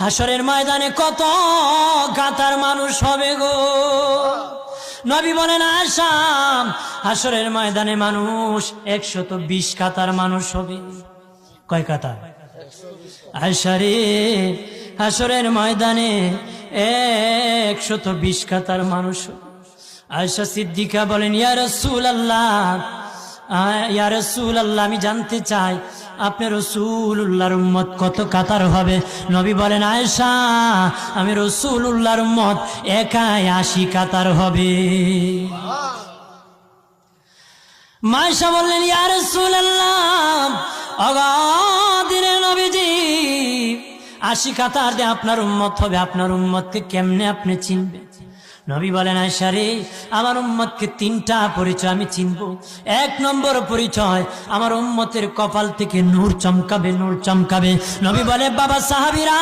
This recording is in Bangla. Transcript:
হাসরের ময়দানে কত কাতার মানুষ হবে গো। নবী বলেন আয়েশা, হাসরের ময়দানে মানুষ 120 কাতার মানুষ হবে। কয় কাতার? আয়েশা রে, হাসরের ময়দানে 120 কাতার মানুষ হবে। আয়েশা সিদ্দিকা বলেন ইয়া রাসূলুল্লাহ, ইয়া রাসূলুল্লাহ, আমি জানতে চাই আপনি রাসূলুল্লাহর উম্মত কত কাতার হবে? নবী বলেন আয়েশা, আমি রাসূলুল্লাহর উম্মত একাই 80 কাতার হবে। আয়েশা বললেন ইয়া রাসূলুল্লাহ, দিনের নবীজি 80 কাতার দিয়ে আপনার উম্মত হবে, আপনার উম্মতকে কেমনে আপনি চিনবেন? নবী বলেন আয়েশা রে, আমার উম্মতকে 3টা পরিচয় আমি চিনব। 1 নম্বর পরিচয়, আমার উম্মতের কপাল থেকে নূর চমকাবে, নূর চমকাবে। নবী বলে বাবা সাহাবীরা,